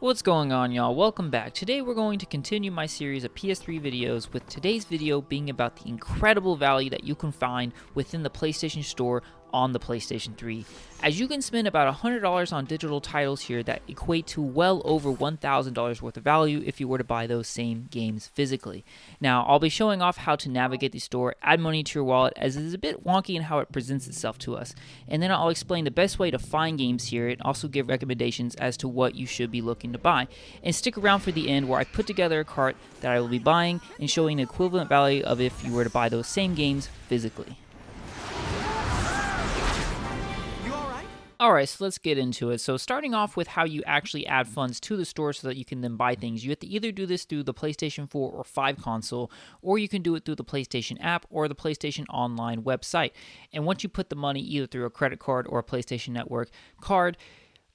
What's going on, y'all? Welcome back. Today we're going to continue my series of PS3 videos, with today's video being about the incredible value that you can find within the PlayStation Store on the PlayStation 3, as you can spend about $100 on digital titles here that equate to well over $1,000 worth of value if you were to buy those same games physically. Now, I'll be showing off how to navigate the store, add money to your wallet, as it is a bit wonky in how it presents itself to us, and then I'll explain the best way to find games here and also give recommendations as to what you should be looking to buy. And stick around for the end, where I put together a cart that I will be buying and showing the equivalent value of if you were to buy those same games physically. Alright, so let's get into it. So starting off with how you actually add funds to the store so that you can then buy things. You have to either do this through the PlayStation 4 or 5 console, or you can do it through the PlayStation app or the PlayStation Online website. And once you put the money either through a credit card or a PlayStation Network card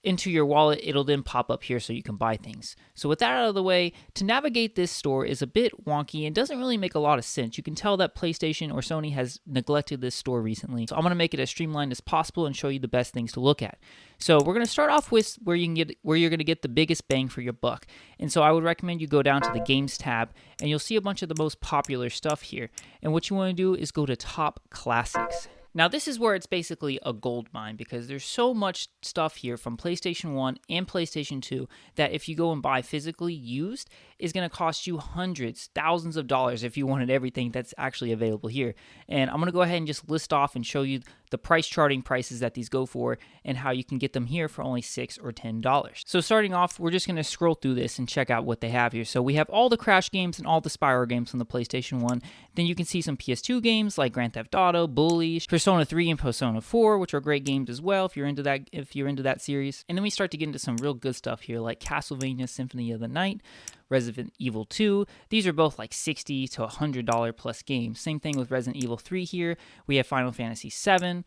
into your wallet, it'll then pop up here so you can buy things. So with that out of the way, to navigate this store is a bit wonky and doesn't really make a lot of sense. You can tell that PlayStation or Sony has neglected this store recently. So I'm going to make it as streamlined as possible and show you the best things to look at. So we're going to start off with where you're going to get the biggest bang for your buck. And so I would recommend you go down to the Games tab, and you'll see a bunch of the most popular stuff here. And what you want to do is go to Top Classics. Now, this is where it's basically a gold mine, because there's so much stuff here from PlayStation 1 and PlayStation 2 that if you go and buy physically used, is going to cost you hundreds, thousands of dollars if you wanted everything that's actually available here. And I'm going to go ahead and just list off and show you the price charting prices that these go for and how you can get them here for only $6 or $10. So starting off, we're just going to scroll through this and check out what they have here. So we have all the Crash games and all the Spyro games from the PlayStation 1. Then you can see some PS2 games like Grand Theft Auto, Bully, Persona 3 and Persona 4, which are great games as well if you're into that series. And then we start to get into some real good stuff here like Castlevania Symphony of the Night, Resident Evil 2. These are both like $60 to $100 plus games. Same thing with Resident Evil 3 here. We have Final Fantasy 7,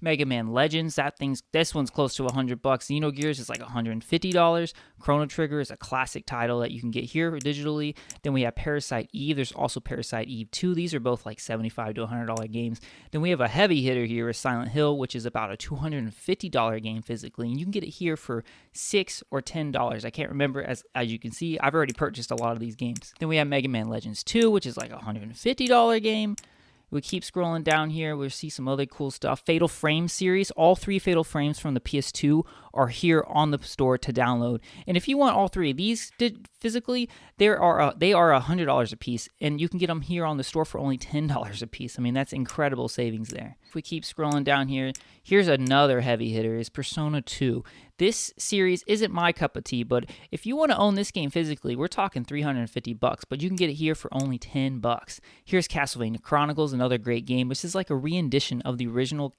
Mega Man Legends. This one's close to $100. Xenogears is like $150. Chrono Trigger is a classic title that you can get here digitally. Then we have Parasite Eve. There's also Parasite Eve 2. These are both like $75 to $100 games. Then we have a heavy hitter here is Silent Hill, which is about a $250 game physically, and you can get it here for $6 or $10. I can't remember, as you can see. I've already purchased a lot of these games. Then we have Mega Man Legends 2, which is like a $150 game. We keep scrolling down here. We'll see some other cool stuff. Fatal Frame series. All three Fatal Frames from the PS2 are here on the store to download. And if you want all three of these physically, they are $100 a piece, and you can get them here on the store for only $10 a piece. I mean, that's incredible savings there. If we keep scrolling down here, here's another heavy hitter, is Persona 2. This series isn't my cup of tea, but if you want to own this game physically, we're talking $350, but you can get it here for only $10. Here's Castlevania Chronicles, another great game. This is like a re-edition of the original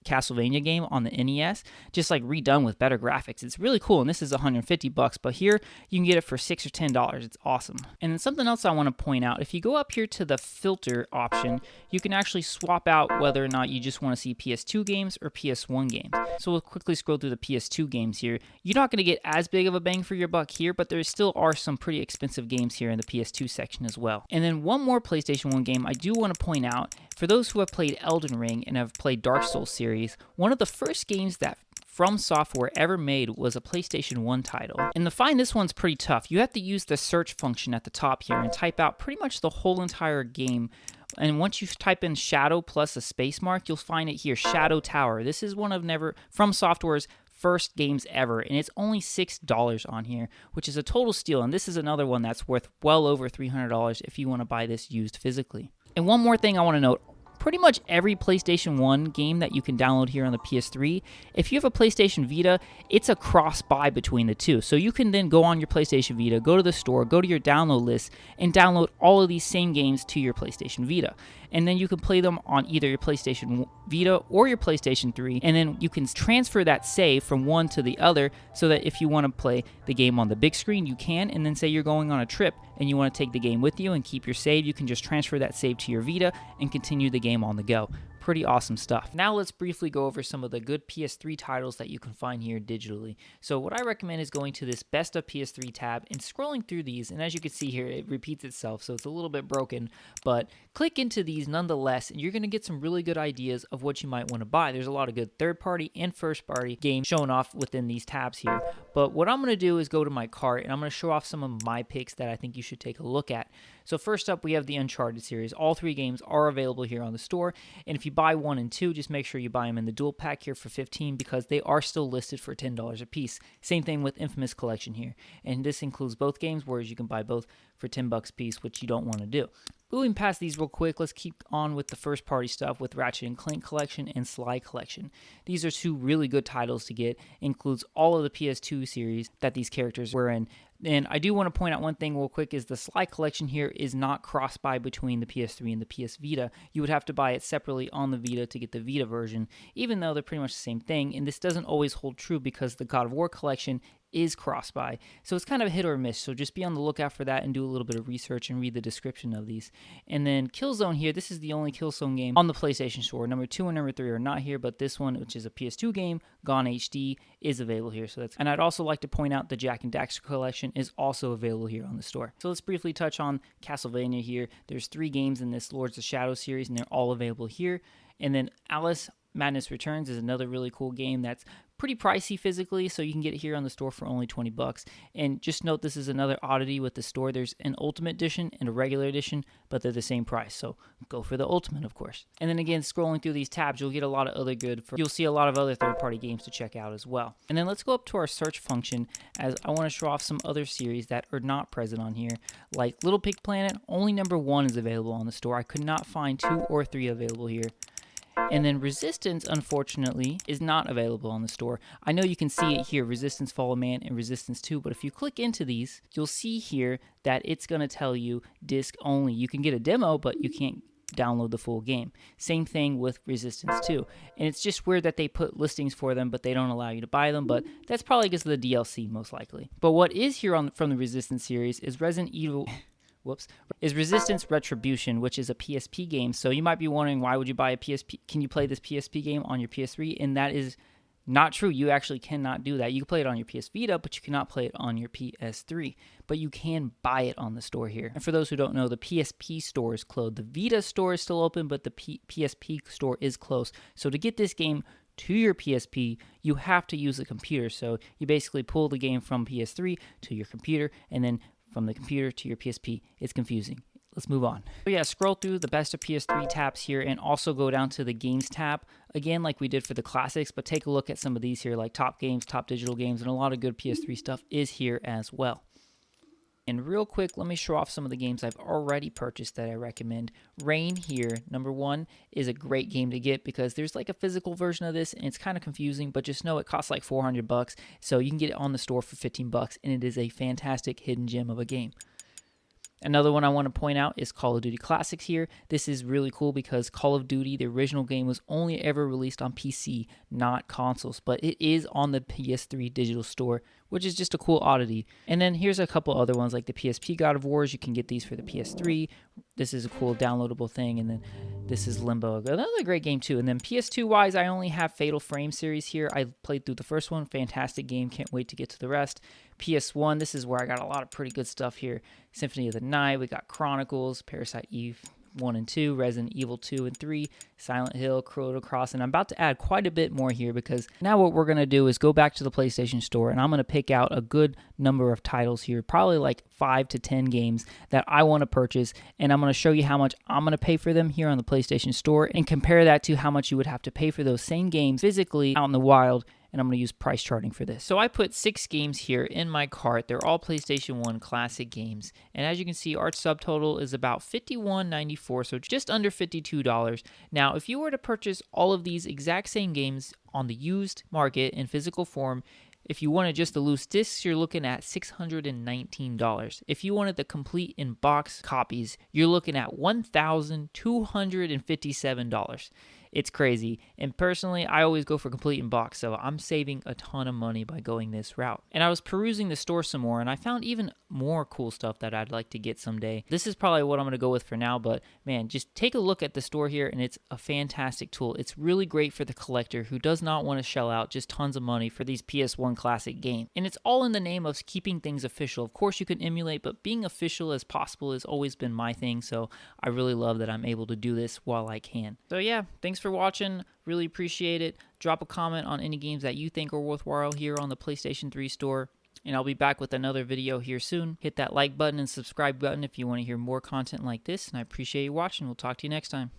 Castlevania game on the NES, just like redone with better graphics. It's really cool, and this is $150, but here you can get it for $6 or $10. It's awesome. And then something else I want to point out, if you go up here to the filter option, you can actually swap out whether or not you just want to see PS2 games or PS1 games. So we'll quickly scroll through the PS2 games here. You're not going to get as big of a bang for your buck here, but there still are some pretty expensive games here in the PS2 section as well. And then one more PlayStation 1 game I do want to point out, for those who have played Elden Ring and have played Dark Souls series, one of the first games that From Software ever made was a PlayStation 1 title. And to find this one's pretty tough. You have to use the search function at the top here and type out pretty much the whole entire game. And once you type in Shadow plus a space mark, you'll find it here, Shadow Tower. This is one of From Software's first games ever, and it's only $6 on here, which is a total steal. And this is another one that's worth well over $300 if you want to buy this used physically. And one more thing I want to note, pretty much every PlayStation 1 game that you can download here on the PS3, if you have a PlayStation Vita, it's a cross-buy between the two. So you can then go on your PlayStation Vita, go to the store, go to your download list, and download all of these same games to your PlayStation Vita. And then you can play them on either your PlayStation Vita or your PlayStation 3, and then you can transfer that save from one to the other so that if you want to play the game on the big screen, you can, and then say you're going on a trip and you want to take the game with you and keep your save, you can just transfer that save to your Vita and continue the game on the go. Pretty awesome stuff. Now let's briefly go over some of the good PS3 titles that you can find here digitally. So what I recommend is going to this Best of PS3 tab and scrolling through these, and as you can see here, it repeats itself, so it's a little bit broken, but click into these nonetheless, and you're going to get some really good ideas of what you might want to buy. There's a lot of good third-party and first-party games shown off within these tabs here, but what I'm going to do is go to my cart, and I'm going to show off some of my picks that I think you should take a look at. So first up, we have the Uncharted series. All 3 games are available here on the store, and if you buy 1 and 2, just make sure you buy them in the dual pack here for $15 because they are still listed for $10 a piece. Same thing with Infamous Collection here, and this includes both games, whereas you can buy both for $10 a piece, which you don't want to do. Moving past these real quick, let's keep on with the first party stuff with Ratchet & Clank Collection and Sly Collection. These are 2 really good titles to get. Includes all of the PS2 series that these characters were in. And I do want to point out one thing real quick is the Sly Collection here is not cross-buy between the PS3 and the PS Vita. You would have to buy it separately on the Vita to get the Vita version, even though they're pretty much the same thing. And this doesn't always hold true because the God of War Collection is cross-buy. So it's kind of a hit or miss. So just be on the lookout for that and do a little bit of research and read the description of these. And then Killzone here, this is the only Killzone game on the PlayStation Store. Number 2 and number 3 are not here, but this one, which is a PS2 game, Gone HD, is available here. So that's, and I'd also like to point out the Jak and Daxter Collection is also available here on the store. So let's briefly touch on Castlevania here. There's 3 games in this Lords of Shadow series, and they're all available here. And then Alice Madness Returns is another really cool game that's pretty pricey physically, so you can get it here on the store for only $20. And just note this is another oddity with the store. There's an Ultimate Edition and a regular edition, but they're the same price, so go for the Ultimate, of course. And then again, scrolling through these tabs, you'll get a lot of other you'll see a lot of other third-party games to check out as well. And then let's go up to our search function, as I want to show off some other series that are not present on here, like Little Big Planet. Only number 1 is available on the store. I could not find 2 or 3 available here. And then Resistance, unfortunately, is not available on the store. I know you can see it here, Resistance Fall of Man and Resistance 2, but if you click into these, you'll see here that it's going to tell you disc only. You can get a demo, but you can't download the full game. Same thing with Resistance 2. And it's just weird that they put listings for them, but they don't allow you to buy them, but that's probably because of the DLC, most likely. But what is here from the Resistance series is is Resistance Retribution, which is a PSP game. So you might be wondering, why would you buy a PSP? Can you play this PSP game on your PS3? And that is not true. You actually cannot do that. You can play it on your PS Vita, but you cannot play it on your PS3. But you can buy it on the store here. And for those who don't know, the PSP store is closed. The Vita store is still open, but the PSP store is closed. So to get this game to your PSP, you have to use a computer. So you basically pull the game from PS3 to your computer, and then from the computer to your PSP. It's confusing. Let's move on. So yeah, scroll through the Best of PS3 tabs here and also go down to the Games tab. Again, like we did for the classics, but take a look at some of these here, like Top Games, Top Digital Games, and a lot of good PS3 stuff is here as well. And real quick, let me show off some of the games I've already purchased that I recommend. Rain here, number 1, is a great game to get because there's like a physical version of this and it's kind of confusing, but just know it costs like $400, so you can get it on the store for $15, and it is a fantastic hidden gem of a game. Another one I want to point out is Call of Duty Classics here. This is really cool because Call of Duty, the original game, was only ever released on PC, not consoles, but it is on the PS3 digital store, which is just a cool oddity. And then here's a couple other ones like the PSP God of Wars. You can get these for the PS3. This is a cool downloadable thing. And then this is Limbo, another great game too. And then PS2 wise, I only have Fatal Frame series here. I played through the first one, fantastic game, can't wait to get to the rest. PS1, this is where I got a lot of pretty good stuff here. Symphony of the Night, we got Chronicles, Parasite Eve 1 and 2, Resident Evil 2 and 3, Silent Hill, Chrono Cross, and I'm about to add quite a bit more here because now what we're going to do is go back to the PlayStation Store and I'm going to pick out a good number of titles here, probably like 5 to 10 games that I want to purchase, and I'm going to show you how much I'm going to pay for them here on the PlayStation Store and compare that to how much you would have to pay for those same games physically out in the wild. And I'm going to use price charting for this. So I put 6 games here in my cart. They're all PlayStation 1 classic games. And as you can see, our subtotal is about $51.94, so just under $52. Now, if you were to purchase all of these exact same games on the used market in physical form, if you wanted just the loose discs, you're looking at $619. If you wanted the complete in-box copies, you're looking at $1,257. It's crazy. And personally, I always go for complete in box, so I'm saving a ton of money by going this route. And I was perusing the store some more, and I found even more cool stuff that I'd like to get someday. This is probably what I'm going to go with for now, but man, just take a look at the store here, and it's a fantastic tool. It's really great for the collector who does not want to shell out just tons of money for these PS1 classic games. And it's all in the name of keeping things official. Of course, you can emulate, but being official as possible has always been my thing, so I really love that I'm able to do this while I can. So yeah, thanks for watching. Really appreciate it. Drop a comment on any games that you think are worthwhile here on the PlayStation 3 store. And I'll be back with another video here soon. Hit that like button and subscribe button if you want to hear more content like this. And I appreciate you watching. We'll talk to you next time.